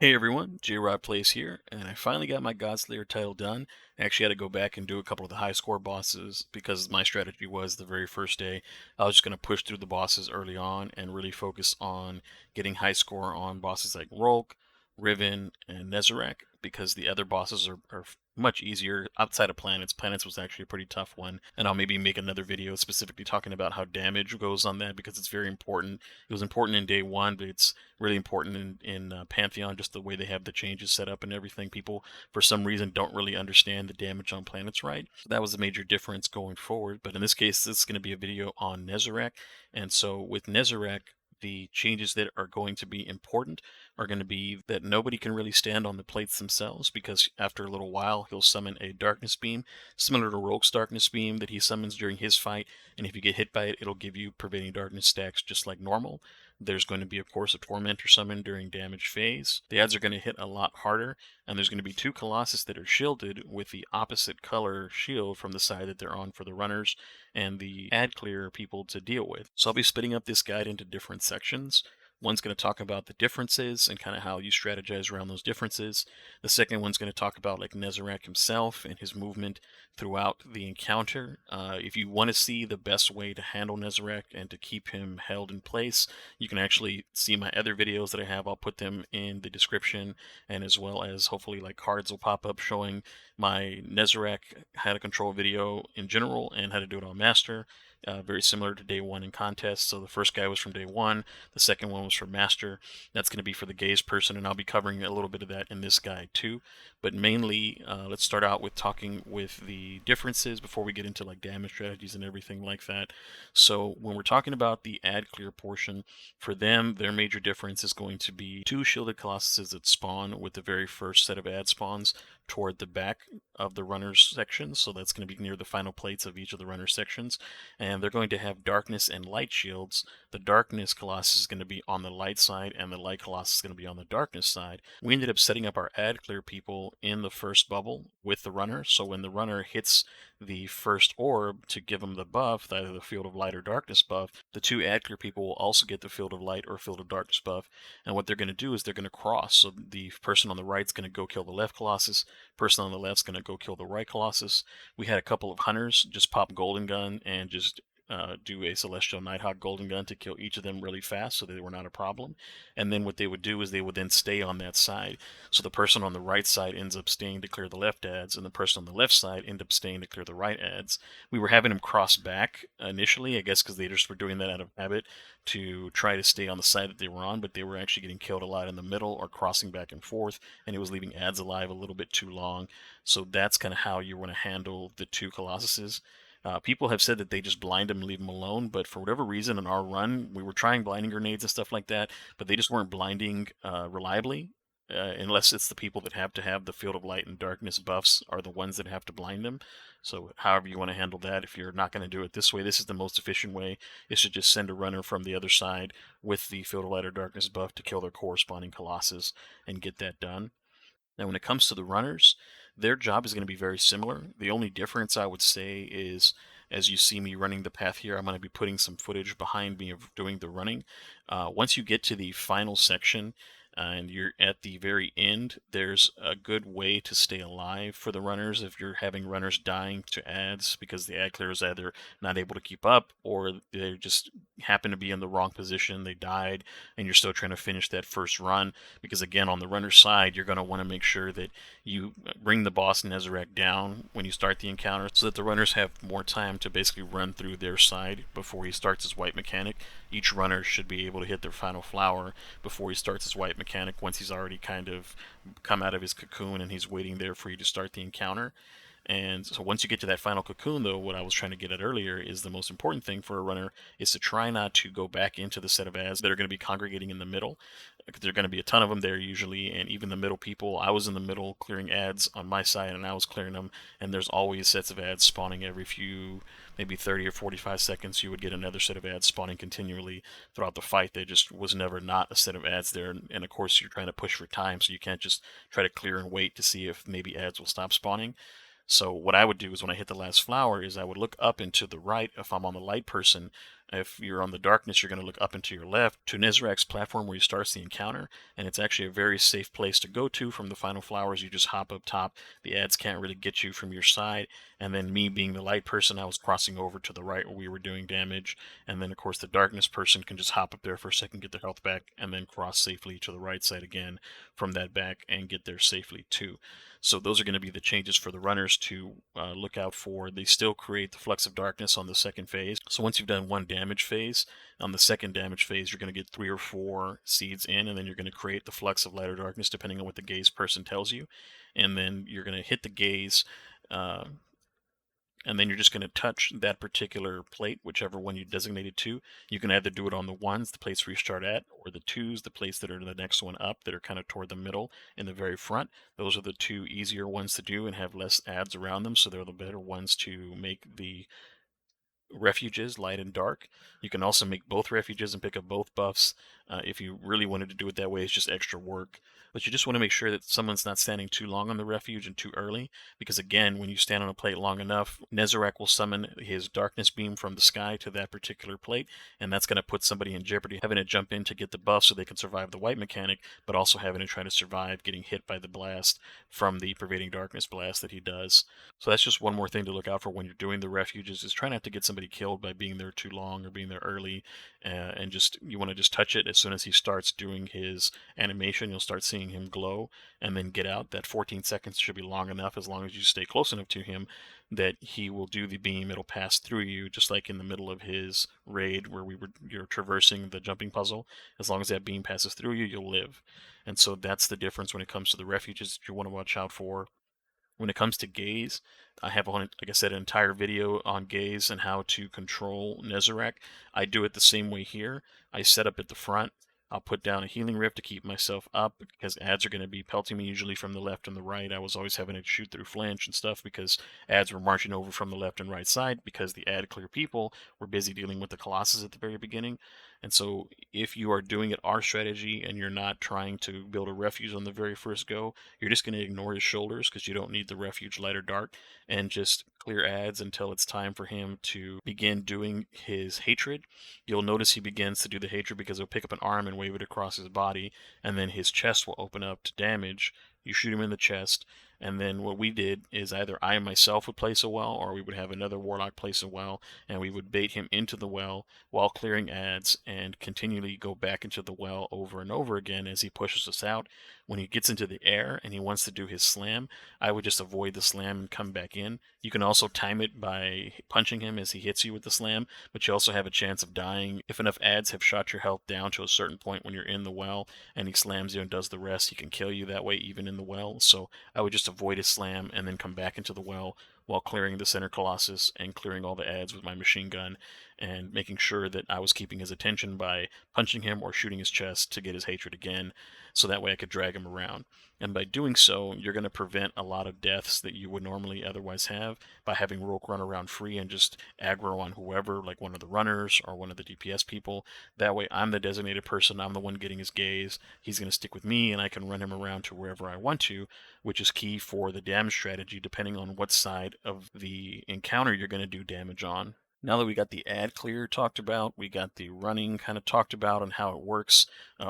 Hey everyone, J-Rod Plays here, and I finally got my Godslayer title done. I actually had to go back and do a couple of the high score bosses because my strategy was the very first day I was just going to push through the bosses early on and really focus on getting high score on bosses like Rolk, Riven, and Nezarec because the other bosses are much easier outside of Planets. Planets was actually a pretty tough one, and I'll maybe make another video specifically talking about how damage goes on that because it's very important. It was important in day one, but it's really important in Pantheon, just the way they have the changes set up and everything. People, for some reason, don't really understand the damage on planets right. So that was a major difference going forward. But in this case, this is going to be a video on Nezarec. And so with Nezarec, the changes that are going to be important are going to be that nobody can really stand on the plates themselves because after a little while he'll summon a darkness beam similar to Rogue's darkness beam that he summons during his fight, and if you get hit by it, it'll give you pervading darkness stacks just like normal. There's going to be, of course, a Tormentor summon during damage phase. The ads are going to hit a lot harder, and there's going to be two Colossus that are shielded with the opposite color shield from the side that they're on for the runners and the ad clear people to deal with. So I'll be splitting up this guide into different sections. One's going to talk about the differences and kind of how you strategize around those differences. The second one's going to talk about like Nezarec himself and his movement throughout the encounter. If you want to see the best way to handle Nezarec and to keep him held in place, you can actually see my other videos that I have. I'll put them in the description, and as well as hopefully like cards will pop up showing my Nezarec how to control video in general and how to do it on Master. Very similar to day one in contest. So the first guy was from day one, the second one was for Master. That's going to be for the gaze person, and I'll be covering a little bit of that in this guide too. But mainly, let's start out with talking with the differences before we get into like damage strategies and everything like that. So when we're talking about the ad clear portion, for them, their major difference is going to be two shielded colossuses that spawn with the very first set of ad spawns toward the back of the runner's section. So that's going to be near the final plates of each of the runner's sections. And they're going to have darkness and light shields. The darkness colossus is going to be on the light side, and the light colossus is going to be on the darkness side. We ended up setting up our ad clear people in the first bubble with the runner. So when the runner hits the first orb to give them the buff, either the field of light or darkness buff, the two ad clear people will also get the field of light or field of darkness buff. And what they're going to do is they're going to cross. So the person on the right is going to go kill the left colossus, person on the left is going to go kill the right colossus. We had a couple of hunters just pop golden gun and just do a Celestial Nighthawk Golden Gun to kill each of them really fast so they were not a problem. And then what they would do is they would then stay on that side. So the person on the right side ends up staying to clear the left ads, and the person on the left side ends up staying to clear the right ads. We were having them cross back initially, I guess because they just were doing that out of habit to try to stay on the side that they were on, but they were actually getting killed a lot in the middle or crossing back and forth, and it was leaving ads alive a little bit too long. So that's kind of how you want to handle the two Colossuses. People have said that they just blind them and leave them alone, but for whatever reason in our run, we were trying blinding grenades and stuff like that, but they just weren't blinding reliably. Unless it's the people that have to have the field of light and darkness buffs are the ones that have to blind them. So however you want to handle that, if you're not going to do it this way, this is the most efficient way, is to just send a runner from the other side with the field of light or darkness buff to kill their corresponding colossus and get that done. Now, when it comes to the runners, their job is going to be very similar. The only difference I would say is, as you see me running the path here, I'm going to be putting some footage behind me of doing the running. Once you get to the final section, and you're at the very end, there's a good way to stay alive for the runners if you're having runners dying to ads because the ad clear is either not able to keep up or they just happen to be in the wrong position, they died, and you're still trying to finish that first run. Because again, on the runner's side, you're going to want to make sure that you bring the boss Nezarec down when you start the encounter so that the runners have more time to basically run through their side before he starts his white mechanic. Each runner should be able to hit their final flower before he starts his white mechanic once he's already kind of come out of his cocoon and he's waiting there for you to start the encounter. And so once you get to that final cocoon, though, what I was trying to get at earlier is the most important thing for a runner is to try not to go back into the set of ads that are going to be congregating in the middle. There are going to be a ton of them there usually, and even the middle people. I was in the middle clearing ads on my side, and I was clearing them, and there's always sets of ads spawning every few, maybe 30 or 45 seconds. You would get another set of ads spawning continually throughout the fight. There just was never not a set of ads there, and of course you're trying to push for time, so you can't just try to clear and wait to see if maybe ads will stop spawning. So what I would do is when I hit the last flower is I would look up and to the right if I'm on the light person. If you're on the darkness, you're going to look up and to your left to Nezarac's platform where he starts the encounter, and it's actually a very safe place to go to from the final flowers. You just hop up top. The ads can't really get you from your side. And then me being the light person, I was crossing over to the right where we were doing damage. And then, of course, the darkness person can just hop up there for a second, get their health back, and then cross safely to the right side again from that back and get there safely too. So those are going to be the changes for the runners to look out for. They still create the Flux of Darkness on the second phase. So once you've done one damage phase, on the second damage phase, you're going to get 3 or 4 seeds in, and then you're going to create the Flux of Lighter Darkness depending on what the gaze person tells you. And then you're going to hit the gaze, and then you're just going to touch that particular plate, whichever one you designated to. You can either do it on the 1s, the plates where you start at, or the 2s, the plates that are the next one up, that are kind of toward the middle in the very front. Those are the 2 easier ones to do and have less ads around them, so they're the better ones to make the refuges, light and dark. You can also make both refuges and pick up both buffs. If you really wanted to do it that way, it's just extra work. But you just want to make sure that someone's not standing too long on the refuge and too early, because again, when you stand on a plate long enough, Nezarec will summon his darkness beam from the sky to that particular plate, and that's going to put somebody in jeopardy, having to jump in to get the buff so they can survive the white mechanic, but also having to try to survive getting hit by the blast from the pervading darkness blast that he does. So that's just one more thing to look out for when you're doing the refuges, is try not to get somebody killed by being there too long or being there early, and just you want to just touch it as soon as he starts doing his animation. You'll start seeing him glow and then get out. That 14 seconds should be long enough, as long as you stay close enough to him that he will do the beam. It'll pass through you, just like in the middle of his raid where you're traversing the jumping puzzle. As long as that beam passes through you, you'll live. And so that's the difference when it comes to the refuges that you want to watch out for. When it comes to gaze, I have, like I said, an entire video on gaze and how to control Nezarec. I do it the same way here. I set up at the front. I'll put down a healing rift to keep myself up, because ads are going to be pelting me usually from the left and the right. I was always having to shoot through flinch and stuff because ads were marching over from the left and right side, because the ad clear people were busy dealing with the Colossus at the very beginning. And so if you are doing it our strategy and you're not trying to build a refuge on the very first go, you're just going to ignore his shoulders, because you don't need the refuge light or dark, and just clear ads until it's time for him to begin doing his hatred. You'll notice he begins to do the hatred because he'll pick up an arm and wave it across his body, and then his chest will open up to damage. You shoot him in the chest, and then what we did is either I myself would place a well, or we would have another warlock place a well, and we would bait him into the well while clearing ads and continually go back into the well over and over again as he pushes us out. When he gets into the air and he wants to do his slam, I would just avoid the slam and come back in. You can also time it by punching him as he hits you with the slam, but you also have a chance of dying. If enough ads have shot your health down to a certain point when you're in the well and he slams you and does the rest, he can kill you that way even in the well. So I would just avoid his slam and then come back into the well while clearing the center Colossus and clearing all the ads with my machine gun, and making sure that I was keeping his attention by punching him or shooting his chest to get his hatred again, so that way I could drag him around. And by doing so, you're going to prevent a lot of deaths that you would normally otherwise have by having Rogue run around free and just aggro on whoever, like one of the runners or one of the DPS people. That way I'm the designated person, I'm the one getting his gaze, he's going to stick with me, and I can run him around to wherever I want to, which is key for the damage strategy depending on what side of the encounter you're going to do damage on. Now that we got the ad clear talked about, we got the running kind of talked about and how it works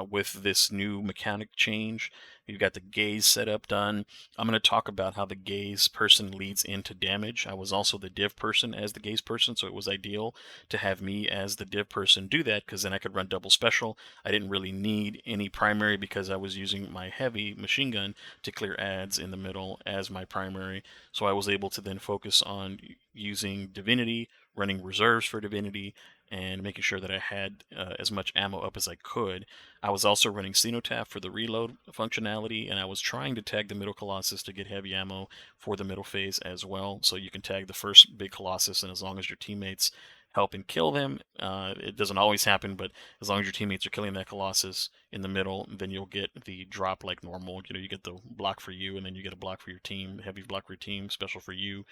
with this new mechanic change. You've got the gaze setup done. I'm going to talk about how the gaze person leads into damage. I was also the div person as the gaze person, so it was ideal to have me as the div person do that, because then I could run double special. I didn't really need any primary because I was using my heavy machine gun to clear ads in the middle as my primary, so I was able to then focus on using divinity, running reserves for divinity, and making sure that I had as much ammo up as I could. I was also running Cenotaph for the reload functionality, and I was trying to tag the middle Colossus to get heavy ammo for the middle phase as well. So you can tag the first big Colossus, and as long as your teammates help and kill them, it doesn't always happen, but as long as your teammates are killing that Colossus in the middle, then you'll get the drop like normal. You know, you get the block for you, and then you get a block for your team, heavy block for your team, special for you,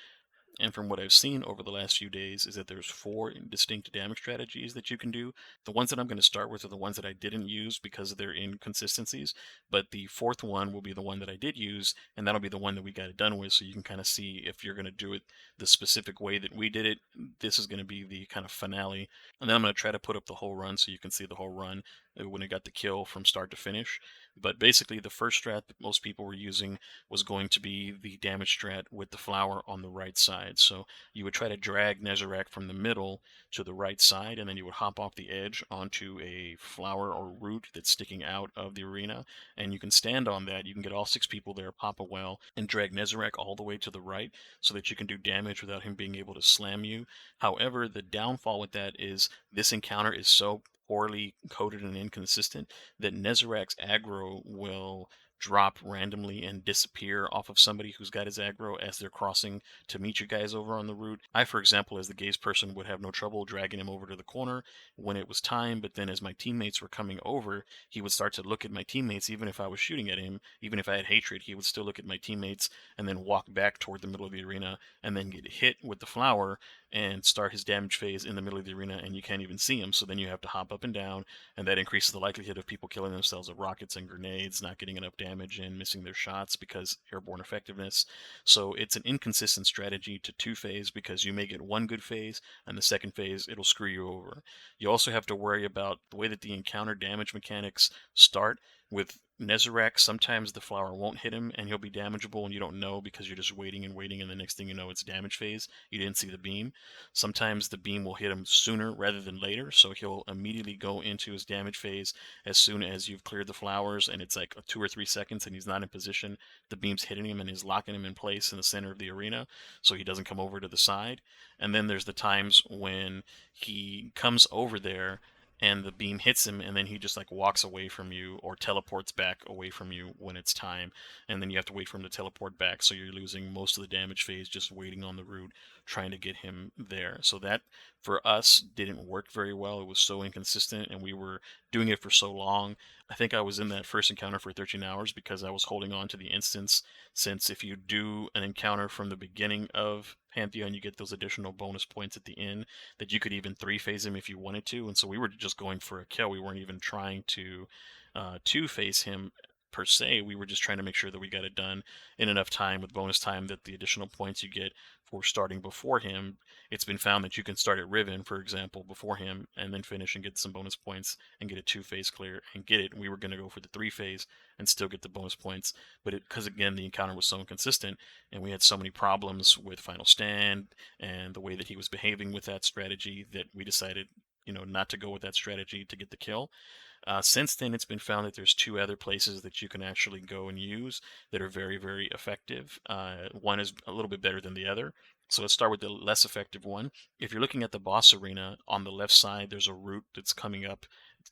And from what I've seen over the last few days is that there's 4 distinct damage strategies that you can do. The ones that I'm going to start with are the ones that I didn't use because of their inconsistencies, but the fourth one will be the one that I did use, and that'll be the one that we got it done with, so you can kind of see if you're going to do it the specific way that we did it. This is going to be the kind of finale, and then I'm going to try to put up the whole run so you can see the whole run when it got the kill from start to finish. But basically, the first strat that most people were using was going to be the damage strat with the flower on the right side. So you would try to drag Nezarec from the middle to the right side, and then you would hop off the edge onto a flower or root that's sticking out of the arena, and you can stand on that. You can get all 6 people there, pop a well, and drag Nezarec all the way to the right so that you can do damage without him being able to slam you. However, the downfall with that is this encounter is so poorly coded and inconsistent that Nezarec's aggro will drop randomly and disappear off of somebody who's got his aggro as they're crossing to meet you guys over on the route. I, for example, as the gaze person, would have no trouble dragging him over to the corner when it was time, but then as my teammates were coming over, he would start to look at my teammates. Even if I was shooting at him, even if I had hatred, he would still look at my teammates and then walk back toward the middle of the arena and then get hit with the flower and start his damage phase in the middle of the arena, and you can't even see him. So then you have to hop up and down, and that increases the likelihood of people killing themselves with rockets and grenades, not getting enough damage, and missing their shots because airborne effectiveness. So it's an inconsistent strategy to two-phase, because you may get one good phase, and the second phase it'll screw you over. You also have to worry about the way that the encounter damage mechanics start. With Nezarec, sometimes the flower won't hit him and he'll be damageable and you don't know because you're just waiting and waiting, and the next thing you know it's damage phase. You didn't see the beam. Sometimes the beam will hit him sooner rather than later, so he'll immediately go into his damage phase as soon as you've cleared the flowers, and it's like 2 or 3 seconds and he's not in position. The beam's hitting him and is locking him in place in the center of the arena so he doesn't come over to the side. And then there's the times when he comes over there and the beam hits him, and then he just like walks away from you or teleports back away from you when it's time, and then you have to wait for him to teleport back, so you're losing most of the damage phase just waiting on the route trying to get him there. So that for us didn't work very well. It was so inconsistent and we were doing it for so long. I think I was in that first encounter for 13 hours because I was holding on to the instance, since if you do an encounter from the beginning of Pantheon, you get those additional bonus points at the end that you could even 3-phase him if you wanted to. And so we were just going for a kill. We weren't even trying to 2-phase him per se. We were just trying to make sure that we got it done in enough time with bonus time that the additional points you get for starting before him, it's been found that you can start at Riven, for example, before him, and then finish and get some bonus points and get a 2-phase clear and get it. We were going to go for the 3-phase and still get the bonus points, but because again the encounter was so inconsistent and we had so many problems with Final Stand and the way that he was behaving with that strategy, that we decided, not to go with that strategy to get the kill. Since then, it's been found that there's 2 other places that you can actually go and use that are very, very effective. One is a little bit better than the other. So let's start with the less effective one. If you're looking at the boss arena, on the left side, there's a route that's coming up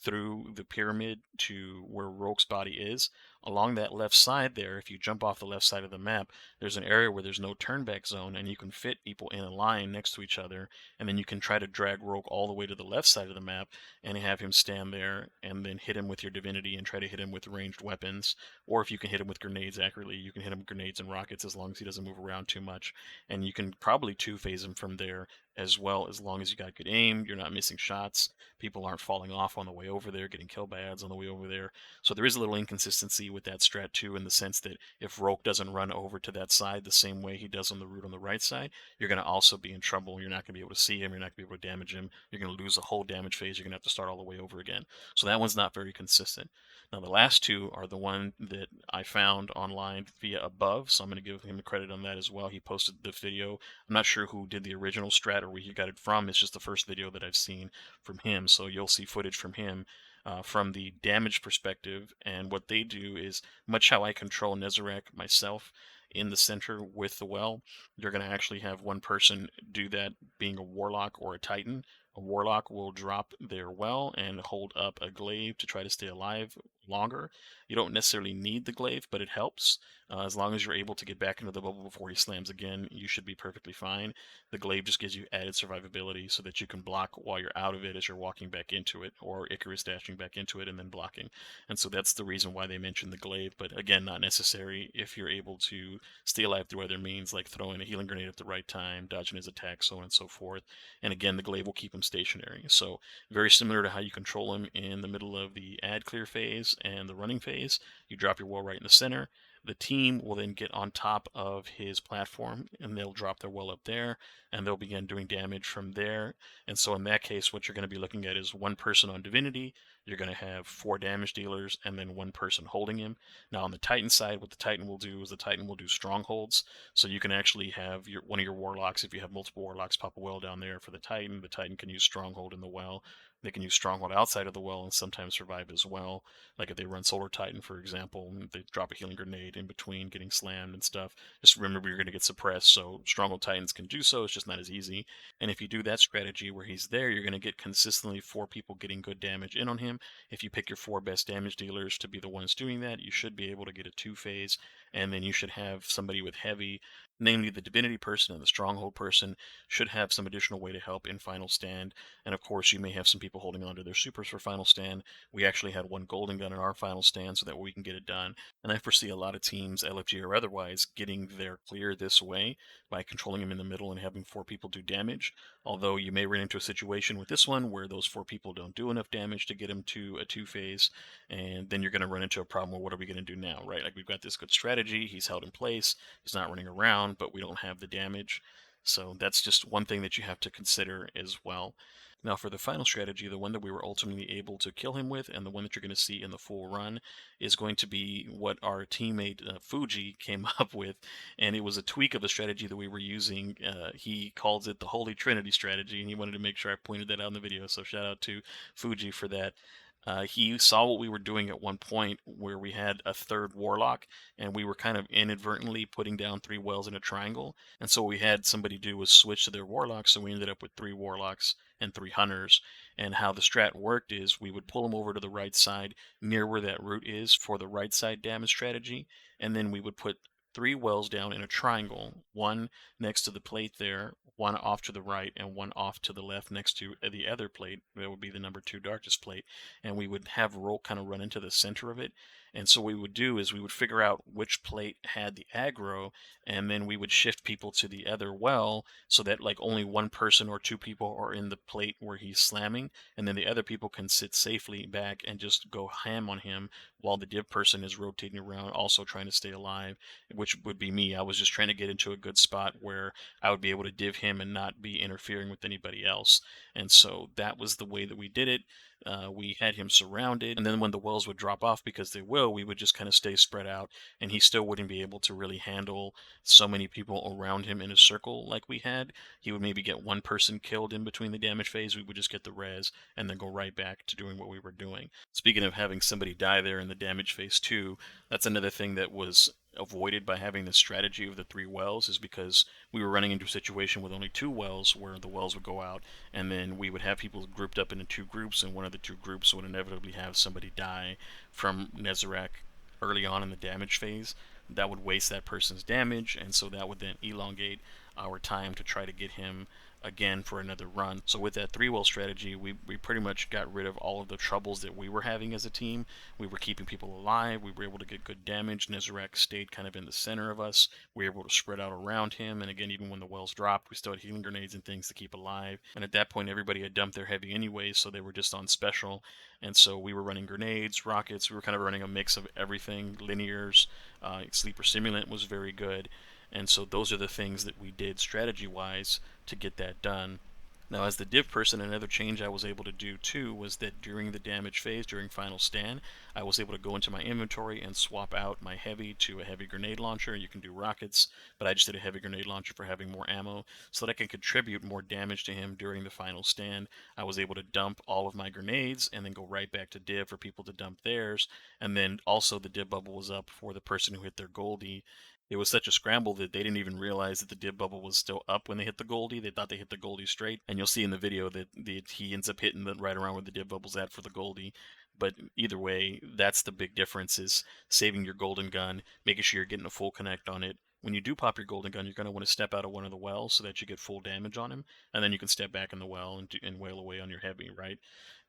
through the pyramid to where Rogue's body is. Along that left side there, if you jump off the left side of the map, there's an area where there's no turnback zone, and you can fit people in a line next to each other, and then you can try to drag Rogue all the way to the left side of the map and have him stand there, and then hit him with your divinity and try to hit him with ranged weapons. Or if you can hit him with grenades accurately, you can hit him with grenades and rockets as long as he doesn't move around too much. And you can probably 2-phase him from there as well, as long as you got good aim, you're not missing shots, people aren't falling off on the way over there, getting killed by ads on the way over there. So there is a little inconsistency with that strat too, in the sense that if Rogue doesn't run over to that side the same way he does on the route on the right side, you're going to also be in trouble. You're not going to be able to see him, you're not going to be able to damage him, you're going to lose the whole damage phase, you're going to have to start all the way over again. So that one's not very consistent. Now the last 2 are the one that I found online via Above, so I'm going to give him the credit on that as well. He posted the video. I'm not sure who did the original strat or where he got it from. It's just the first video that I've seen from him, so you'll see footage from him from the damage perspective. And what they do is much how I control Nezarec myself in the center with the well. You're going to actually have one person do that, being a warlock or a titan, a warlock will drop their well and hold up a glaive to try to stay alive longer. You don't necessarily need the glaive, but it helps. As long as you're able to get back into the bubble before he slams again, you should be perfectly fine. The glaive just gives you added survivability so that you can block while you're out of it as you're walking back into it, or Icarus dashing back into it and then blocking. And so that's the reason why they mentioned the glaive, but again, not necessary if you're able to stay alive through other means, like throwing a healing grenade at the right time, dodging his attack, so on and so forth. And again, the glaive will keep him stationary. So very similar to how you control him in the middle of the ad clear phase and the running phase. You drop your well right in the center. The team will then get on top of his platform and they'll drop their well up there and they'll begin doing damage from there. And so in that case, what you're going to be looking at is one person on Divinity. You're going to have 4 damage dealers and then one person holding him. Now on the Titan side, what the Titan will do is the Titan will do strongholds. So you can actually have one of your warlocks, if you have multiple warlocks, pop a well down there for the Titan. The Titan can use stronghold in the well. They can use stronghold outside of the well and sometimes survive as well. Like if they run Solar Titan, for example, and they drop a healing grenade in between getting slammed and stuff. Just remember you're going to get suppressed. So stronghold Titans can do so. It's just not as easy. And if you do that strategy where he's there, you're going to get consistently 4 people getting good damage in on him. If you pick your 4 best damage dealers to be the ones doing that, you should be able to get a 2-phase, and then you should have somebody with heavy, namely the Divinity person and the Stronghold person, should have some additional way to help in Final Stand. And of course, you may have some people holding on to their supers for Final Stand. We actually had one golden gun in our Final Stand so that we can get it done. And I foresee a lot of teams, LFG or otherwise, getting their clear this way by controlling him in the middle and having 4 people do damage. Although you may run into a situation with this one where those 4 people don't do enough damage to get him to a 2-phase, and then you're going to run into a problem. Well, what are we going to do now, right? Like we've got this good strategy, he's held in place, he's not running around, but we don't have the damage. So that's just one thing that you have to consider as well. Now, for the final strategy, the one that we were ultimately able to kill him with, and the one that you're going to see in the full run, is going to be what our teammate Fuji came up with. And it was a tweak of a strategy that we were using. He calls it the Holy Trinity strategy, and he wanted to make sure I pointed that out in the video. So shout out to Fuji for that. He saw what we were doing at one point where we had a 3rd warlock and we were kind of inadvertently putting down 3 wells in a triangle. And so what we had somebody do was switch to their warlock. So we ended up with 3 warlocks and 3 hunters. And how the strat worked is we would pull them over to the right side near where that root is for the right side damage strategy. And then we would put 3 wells down in a triangle, one next to the plate there, one off to the right, and one off to the left next to the other plate. That would be the number 2 darkest plate. And we would have roll kind of run into the center of it. And so what we would do is we would figure out which plate had the aggro, and then we would shift people to the other well so that like only one person or 2 people are in the plate where he's slamming, and then the other people can sit safely back and just go ham on him while the div person is rotating around, also trying to stay alive, which would be me. I was just trying to get into a good spot where I would be able to div him and not be interfering with anybody else. And so that was the way that we did it. We had him surrounded, and then when the wells would drop off, because they will, we would just kind of stay spread out, and he still wouldn't be able to really handle so many people around him in a circle like we had. He would maybe get one person killed in between the damage phase. We would just get the res and then go right back to doing what we were doing. Speaking of having somebody die there in the damage phase too, that's another thing that was avoided by having the strategy of the 3 wells, is because we were running into a situation with only 2 wells where the wells would go out, and then we would have people grouped up into 2 groups, and one of the 2 groups would inevitably have somebody die from Nezarec early on in the damage phase. That would waste that person's damage, and so that would then elongate our time to try to get him again for another run. So with that 3-well strategy, we pretty much got rid of all of the troubles that we were having as a team. We were keeping people alive, we were able to get good damage. Nezarec stayed kind of in the center of us. We were able to spread out around him, and again, even when the wells dropped, we still had healing grenades and things to keep alive. And at that point, everybody had dumped their heavy anyways, so they were just on special. And so we were running grenades, rockets, we were kind of running a mix of everything, linears, sleeper simulant was very good. And so those are the things that we did strategy-wise to get that done. Now, as the div person, another change I was able to do too was that during the damage phase, during Final Stand, I was able to go into my inventory and swap out my heavy to a heavy grenade launcher. You can do rockets, but I just did a heavy grenade launcher for having more ammo so that I can contribute more damage to him during the Final Stand. I was able to dump all of my grenades and then go right back to div for people to dump theirs. And then also the div bubble was up for the person who hit their Goldie. It was such a scramble that they didn't even realize that the dib bubble was still up when they hit the Goldie. They thought they hit the Goldie straight, and you'll see in the video that he ends up hitting the right around where the dib bubble's at for the Goldie. But either way, that's the big difference, is saving your golden gun, making sure you're getting a full connect on it. When you do pop your golden gun, you're going to want to step out of one of the wells so that you get full damage on him, and then you can step back in the well and wail away on your heavy, right?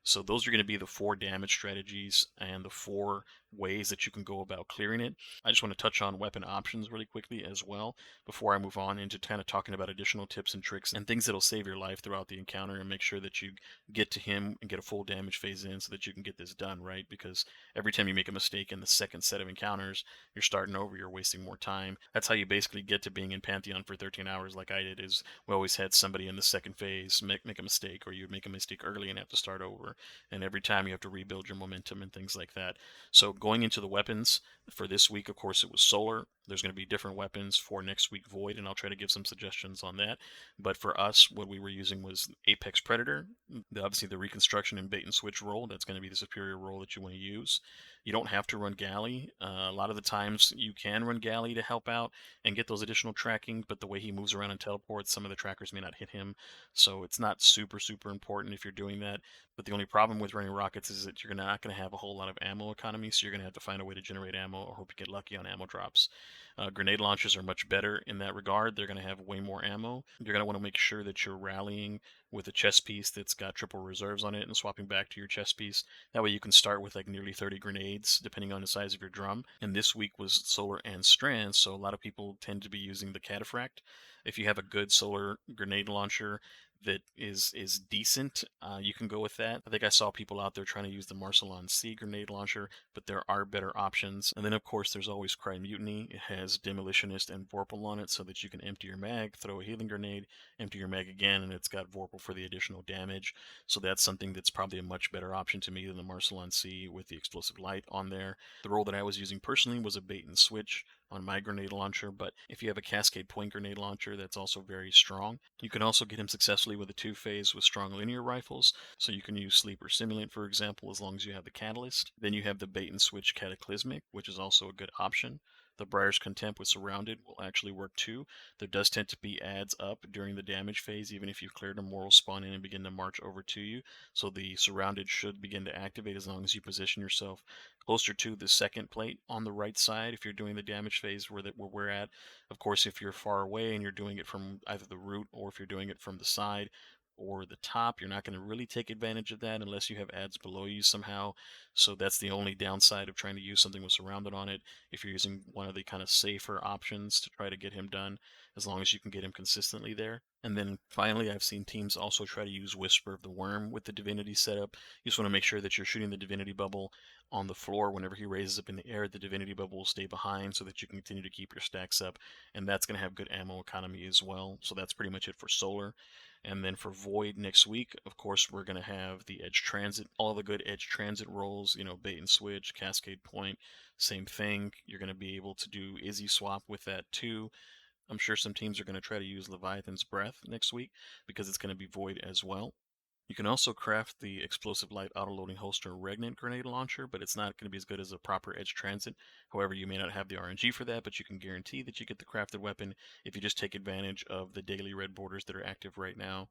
So those are going to be the 4 damage strategies and the 4 ways that you can go about clearing it. I just want to touch on weapon options really quickly as well before I move on into kind of talking about additional tips and tricks and things that'll save your life throughout the encounter and make sure that you get to him and get a full damage phase in so that you can get this done, right? Because every time you make a mistake in the second set of encounters, you're starting over, you're wasting more time. That's how you basically get to being in Pantheon for 13 hours like I did. Is we always had somebody in the second phase make a mistake, or you'd make a mistake early and have to start over. And every time you have to rebuild your momentum and things like that. So going into the weapons for this week, of course, it was solar. There's going to be different weapons for next week void, and I'll try to give some suggestions on that. But for us, what we were using was Apex Predator. Obviously, the reconstruction and bait and switch role, that's going to be the superior role that you want to use. You don't have to run galley. A lot of the times you can run galley to help out and get those additional tracking, but the way he moves around and teleports, some of the trackers may not hit him. So it's not super, super important if you're doing that. But the only problem with running rockets is that you're not going to have a whole lot of ammo economy, so you're going to have to find a way to generate ammo or hope you get lucky on ammo drops. Grenade launchers are much better in that regard. They're going to have way more ammo. You're going to want to make sure that you're rallying with a chest piece that's got triple reserves on it and swapping back to your chest piece. That way you can start with like nearly 30 grenades, depending on the size of your drum. And this week was solar and strands, so a lot of people tend to be using the cataphract. If you have a good solar grenade launcher that is decent, you can go with that. I think I saw people out there trying to use the Marcelon C grenade launcher, but there are better options. And then of course there's always Cry Mutiny. It has Demolitionist and Vorpal on it so that you can empty your mag, throw a healing grenade, empty your mag again, and it's got Vorpal for the additional damage. So that's something that's probably a much better option to me than the Marcelon C with the explosive light on there. The role that I was using personally was a bait and switch on my grenade launcher, but if you have a Cascade Point grenade launcher, that's also very strong. You can also get him successfully with a 2-phase with strong linear rifles, so you can use Sleeper Simulant, for example, as long as you have the Catalyst. Then you have the bait and switch Cataclysmic, which is also a good option. The Briar's Contempt with Surrounded will actually work too. There does tend to be adds up during the damage phase, even if you've cleared them, more will spawn in and begin to march over to you. So the Surrounded should begin to activate as long as you position yourself closer to the second plate on the right side if you're doing the damage phase where we're at. Of course, if you're far away and you're doing it from either the root or if you're doing it from the side or the top, you're not going to really take advantage of that unless you have ads below you somehow. So that's the only downside of trying to use something with surrounded on it. If you're using one of the kind of safer options to try to get him done, as long as you can get him consistently there. And then finally, I've seen teams also try to use Whisper of the Worm with the Divinity setup. You just want to make sure that you're shooting the Divinity bubble on the floor. Whenever he raises up in the air, the Divinity bubble will stay behind so that you can continue to keep your stacks up, and that's going to have good ammo economy as well. So that's pretty much it for solar. And then for void next week, of course, we're going to have the edge transit, all the good edge transit rolls, bait and switch, cascade point, same thing. You're going to be able to do Izzy swap with that too. I'm sure some teams are going to try to use Leviathan's Breath next week because it's going to be void as well. You can also craft the Explosive Light Autoloading Holster Regnant Grenade Launcher, but it's not going to be as good as a proper Edge Transit. However, you may not have the RNG for that, but you can guarantee that you get the crafted weapon if you just take advantage of the daily red borders that are active right now.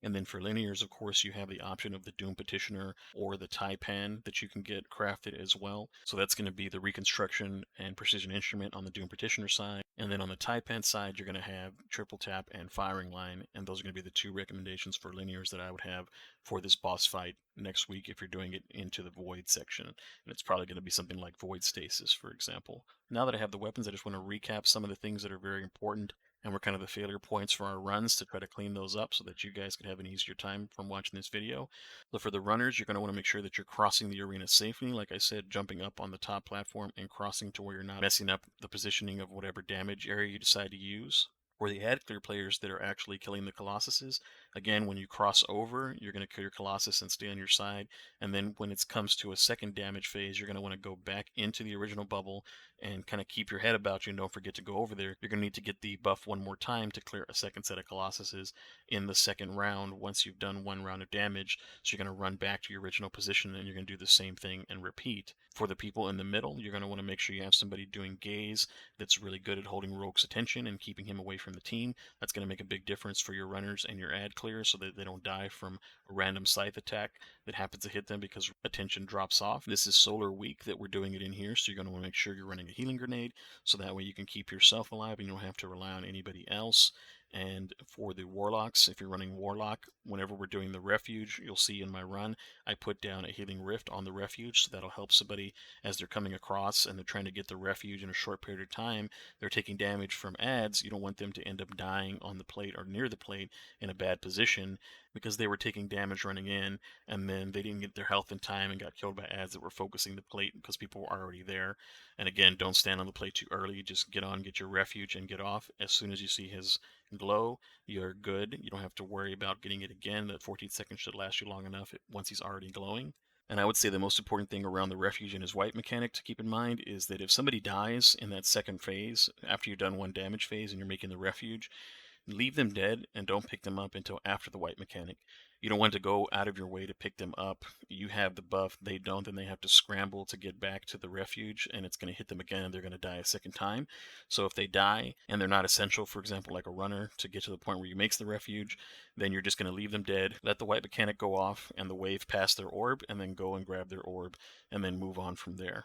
And then for linears, of course, you have the option of the Doom Petitioner or the Taipan that you can get crafted as well. So that's going to be the Reconstruction and Precision Instrument on the Doom Petitioner side. And then on the Taipan side, you're going to have Triple Tap and Firing Line. And those are going to be the 2 recommendations for linears that I would have for this boss fight next week if you're doing it into the Void section. And it's probably going to be something like Void Stasis, for example. Now that I have the weapons, I just want to recap some of the things that are very important and we're kind of the failure points for our runs to try to clean those up so that you guys can have an easier time from watching this video. So for the runners, you're going to want to make sure that you're crossing the arena safely. Like I said, jumping up on the top platform and crossing to where you're not messing up the positioning of whatever damage area you decide to use. For the ad clear players that are actually killing the Colossuses, again, when you cross over, you're going to kill your Colossus and stay on your side. And then when it comes to a second damage phase, you're going to want to go back into the original bubble and kind of keep your head about you and don't forget to go over there. You're going to need to get the buff one more time to clear a second set of Colossuses in the second round once you've done one round of damage. So you're going to run back to your original position and you're going to do the same thing and repeat. For the people in the middle, you're going to want to make sure you have somebody doing gaze that's really good at holding Rogue's attention and keeping him away from the team. That's going to make a big difference for your runners and your ad clears so that they don't die from a random scythe attack that happens to hit them because attention drops off. This is solar week that we're doing it in here, so you're going to want to make sure you're running a healing grenade so that way you can keep yourself alive and you don't have to rely on anybody else. And for the warlocks, if you're running warlock, whenever we're doing the refuge, you'll see in my run, I put down a healing rift on the refuge, so that'll help somebody as they're coming across and they're trying to get the refuge in a short period of time. They're taking damage from ads. You don't want them to end up dying on the plate or near the plate in a bad position because they were taking damage running in and then they didn't get their health in time and got killed by ads that were focusing the plate because people were already there. And again, don't stand on the plate too early. Just get on, get your refuge, and get off. As soon as you see his glow, you're good. You don't have to worry about getting it again. That 14 seconds should last you long enough once he's already glowing. And I would say the most important thing around the refuge and his white mechanic to keep in mind is that if somebody dies in that second phase, after you've done one damage phase and you're making the refuge, leave them dead and don't pick them up until after the white mechanic. You don't want to go out of your way to pick them up. You have the buff, they don't, then they have to scramble to get back to the refuge, and it's going to hit them again, and they're going to die a second time. So if they die, and they're not essential, for example, like a runner, to get to the point where you makes the refuge, then you're just going to leave them dead, let the white mechanic go off, and the wave pass their orb, and then go and grab their orb, and then move on from there.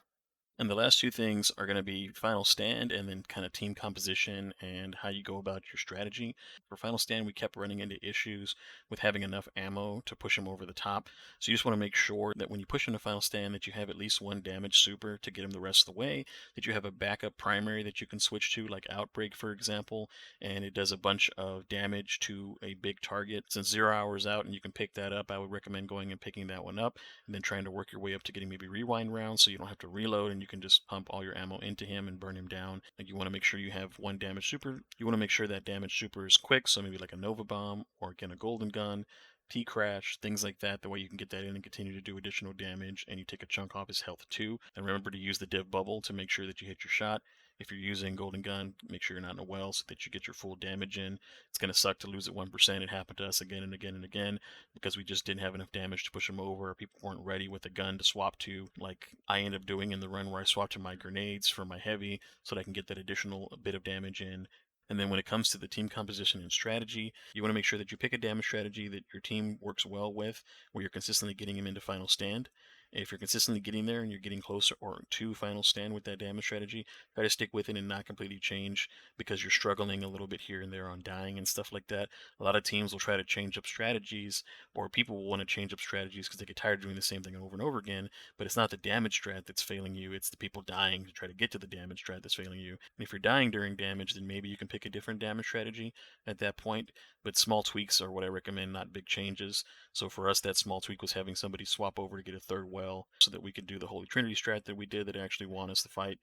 And the last two things are going to be final stand and then kind of team composition and how you go about your strategy. For final stand, we kept running into issues with having enough ammo to push him over the top. So you just want to make sure that when you push into final stand that you have at least one damage super to get him the rest of the way, that you have a backup primary that you can switch to, like Outbreak, for example, and it does a bunch of damage to a big target. Since 0 hours out and you can pick that up, I would recommend going and picking that one up and then trying to work your way up to getting maybe rewind rounds so you don't have to reload and you can just pump all your ammo into him and burn him down. Like, you want to make sure you have one damage super. You want to make sure that damage super is quick, so maybe like a Nova Bomb or again a Golden Gun, T-Crash, things like that. The way you can get that in and continue to do additional damage, and you take a chunk off his health too. And remember to use the div bubble to make sure that you hit your shot. If you're using Golden Gun, make sure you're not in a well so that you get your full damage in. It's going to suck to lose at 1%. It happened to us again and again and again because we just didn't have enough damage to push him over. People weren't ready with a gun to swap to, like I ended up doing in the run where I swapped to my grenades for my heavy so that I can get that additional bit of damage in. And then when it comes to the team composition and strategy, you want to make sure that you pick a damage strategy that your team works well with, where you're consistently getting him into final stand. If you're consistently getting there and you're getting closer or to final stand with that damage strategy, try to stick with it and not completely change because you're struggling a little bit here and there on dying and stuff like that. A lot of teams will try to change up strategies, or people will want to change up strategies because they get tired of doing the same thing over and over again, but it's not the damage strat that's failing you, it's the people dying to try to get to the damage strat that's failing you. And if you're dying during damage, then maybe you can pick a different damage strategy at that point, but small tweaks are what I recommend, not big changes. So for us, that small tweak was having somebody swap over to get a third well so that we could do the Holy Trinity strat that we did that actually won us the fight.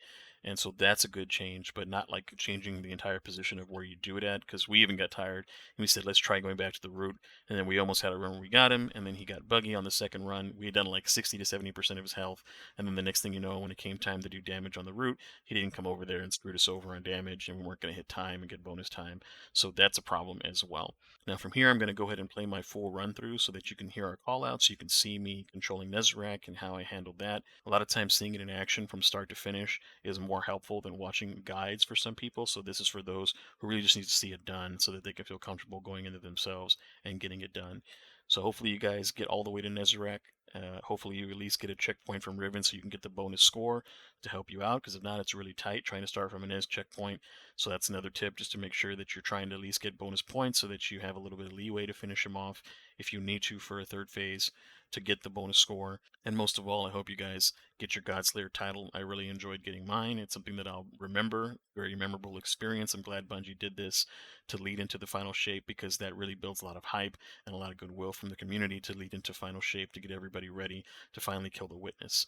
And so that's a good change, but not like changing the entire position of where you do it at, because we even got tired and we said, let's try going back to the root. And then we almost had a run where we got him, and then he got buggy on the second run. We had done like 60 to 70% of his health. And then the next thing you know, when it came time to do damage on the root, he didn't come over there and screwed us over on damage, and we weren't going to hit time and get bonus time. So that's a problem as well. Now from here, I'm going to go ahead and play my full run through so that you can hear our call outs, so you can see me controlling Nezarec and how I handled that. A lot of times seeing it in action from start to finish is more helpful than watching guides for some people. So this is for those who really just need to see it done so that they can feel comfortable going into themselves and getting it done. So hopefully you guys get all the way to Nezarec. Hopefully you at least get a checkpoint from Riven so you can get the bonus score to help you out, because if not, it's really tight trying to start from a Nez checkpoint. So that's another tip, just to make sure that you're trying to at least get bonus points so that you have a little bit of leeway to finish him off if you need to for a third phase to get the bonus score. And most of all, I hope you guys get your Godslayer title. I really enjoyed getting mine. It's something that I'll remember, very memorable experience. I'm glad Bungie did this to lead into the final shape, because that really builds a lot of hype and a lot of goodwill from the community to lead into final shape to get everybody ready to finally kill the witness.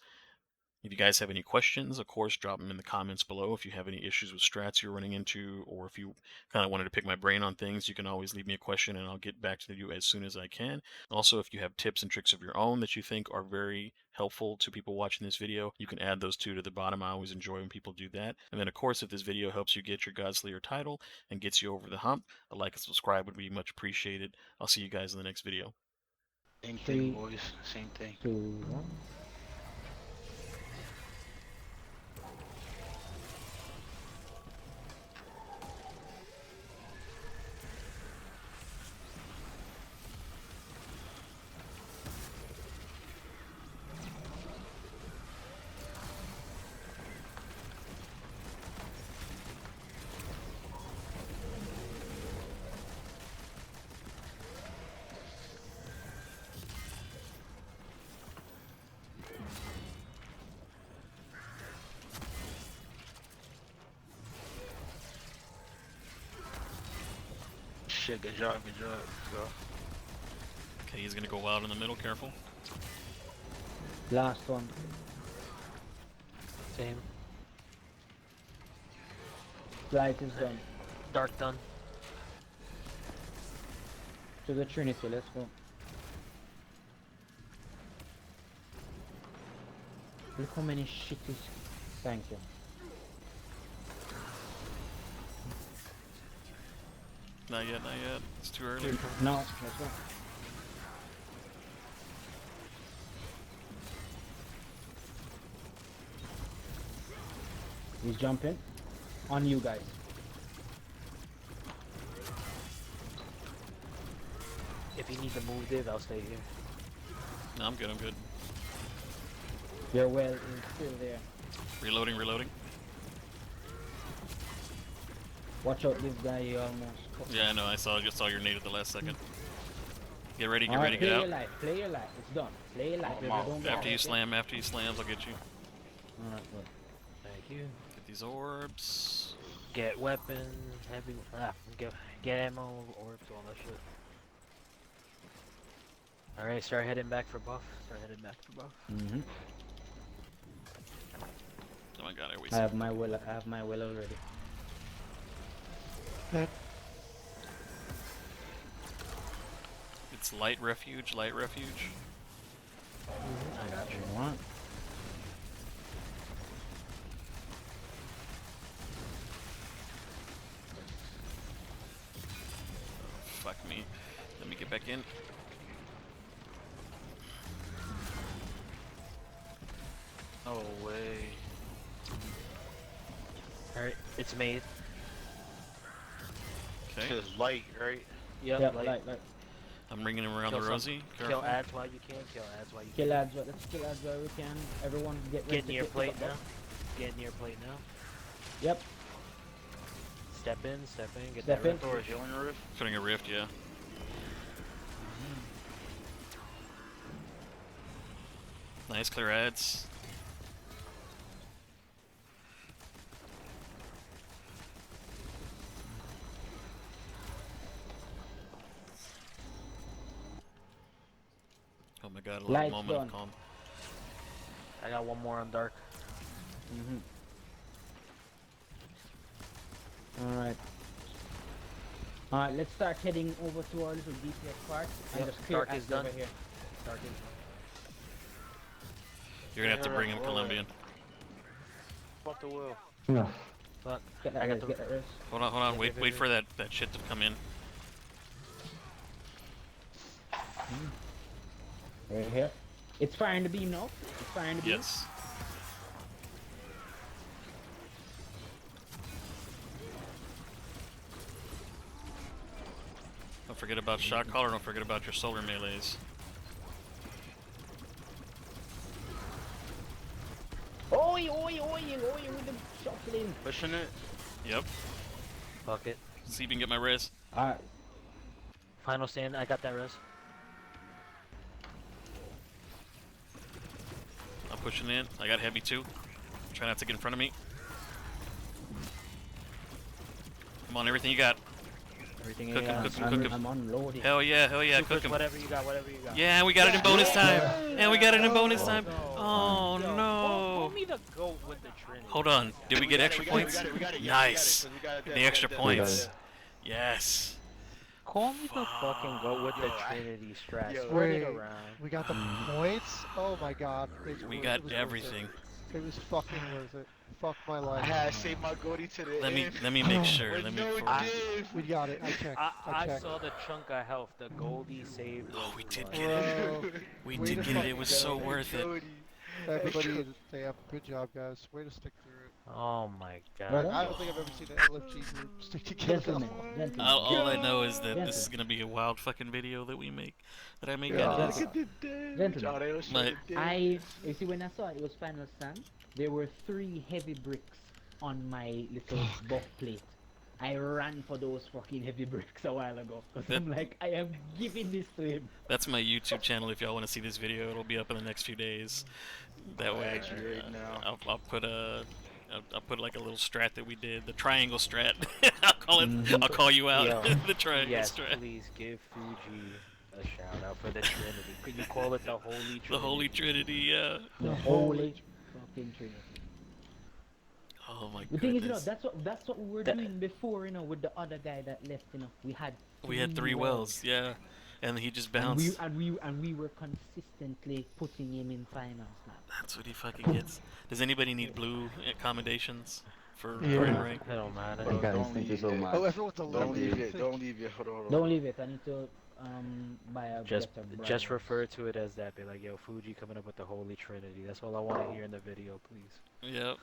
If you guys have any questions, of course, drop them in the comments below. If you have any issues with strats you're running into, or if you kind of wanted to pick my brain on things, you can always leave me a question and I'll get back to you as soon as I can. Also, if you have tips and tricks of your own that you think are very helpful to people watching this video, you can add those to the bottom. I always enjoy when people do that. And then, of course, if this video helps you get your Godslayer title and gets you over the hump, a like and subscribe would be much appreciated. I'll see you guys in the next video. Same thing, boys. Same thing. 2, 1. Shit, good job, good job. Let's go. Okay, he's gonna go wild in the middle, careful. Last one. Same. Light is done. Dark done. To the Trinity, let's go. Look how many shitty. Thank you. Not yet, not yet. It's too early. No, let's go. He's jumping. On you guys. If you need to move, Dave, I'll stay here. No, I'm good, I'm good. Your well is still there. Reloading, reloading. Watch out, this guy, you almost caught. Yeah, I know, just saw your nade at the last second. Get ready, get Alright, ready, get out. Play your life, play your life. It's done. Play your life, baby. Don't get After you out, slam, after he slams, I'll get you. Alright, good. Thank you. Get these orbs. Get weapon, heavy, get ammo, orbs, all that shit. Alright, start heading back for buff. Mm-hmm. Oh my god, I I wasted. have my well already. It's light refuge, light refuge. I got you. What? Fuck me. Let me get back in. No way. Alright, it's made. Okay. It's light, right? Yep, Yeah, light. light. I'm ringing him around Kill the some- rosy. Kill Careful. ads while you can, kill ads while you Kill ads, let's kill ads while we can. Everyone get ready Get to near pick plate up. now. Get near plate now. Yep. Step in, get Step that in. rift. Or is on the roof? Putting a rift, yeah. Nice clear ads. Oh my god, a little Lights moment done. of calm. I got one more on dark. Mm-hmm. Alright. Alright, let's start heading over to our little DPS part and Yep, just clear dark is ads done. over here. Dark is You're gonna have to bring him Colombian. Fuck the wheel. No. Fuck. Get that I got res, the get that res. Hold on, wait for that shit to come in. Right here. It's firing the beam now. It's firing the beam. Yes. Don't forget about shot caller, don't forget about your solar melees. Oi, oi, oi, oi, with the shuffling. Pushing it. Yep. Fuck it. See if you can get my res. Alright. Final stand, I got that res. I'm pushing in. I got heavy too. Try not to get in front of me. Come on, everything you got. Everything Cook you him, got. cook him, cook him. I'm unloading. Hell yeah, Supers, cook him. whatever you got, whatever you got. Yeah, we got it in bonus time. And we got it in bonus time. no. Oh no. me the GOAT with the Trinity. Hold on. Did we get extra points? Nice. We got it, The extra we got it. points. Yes. Call me the fucking GOAT with the Yo, Trinity Strat. yo. Spread it Wait, around. we got the points? Oh my god. We It got was everything. worth it. It was fucking worth it. Fuck my I life. had to save my goatee to the Let me end. let me make sure. With Let me. no div. We got it. I checked. I I checked. saw the chunk of health. The Goldie saved. Oh, we was did like- get it. Bro, We way did to get it. It fucking was go. so worth it. Goatee. Everybody, damn, good job, guys. Way to stick through it. Oh my Right god. on. I don't think I've ever seen an LFG group stick together. Gentlemen, gentlemen. All I know is that this is Gentlemen. gonna be a wild fucking video that we make. That I make Yeah. out of Gentlemen. this. Look at the damage. Gentlemen. Oh, they don't show My- the damage. You see, when I saw it was final stand, there were 3 heavy bricks on my little buff plate. I ran for those fucking heavy bricks a while ago. Because I'm like, I am giving this to him. That's my YouTube channel. If y'all want to see this video, it'll be up in the next few days. That way, Actually, right now. I'll put like a little strat that we did, the triangle strat. I'll call it. I'll call you out. Yo, The triangle Yes, strat. please give Fuji a shout out for the Trinity. Could you call it the Holy Trinity? The Holy Trinity. Yeah. The holy fucking Trinity. Oh my The thing is, goodness. that's what we were doing before, with the other guy that left, We had We had 3 wells. Yeah, and he just bounced. And we were consistently putting him in finals now. That's what he fucking gets. Does anybody need blue accommodations for Yeah. Grand rank? It don't matter. Hey guys, Don't thank you leave so it. much. Oh, everyone's a Don't little leave bit. it. Don't leave it. Hold on. Don't leave it. I need to buy a Just better just brand. refer to it as that. Be like, yo, Fuji coming up with the Holy Trinity. That's all I want to hear in the video, please. Yep.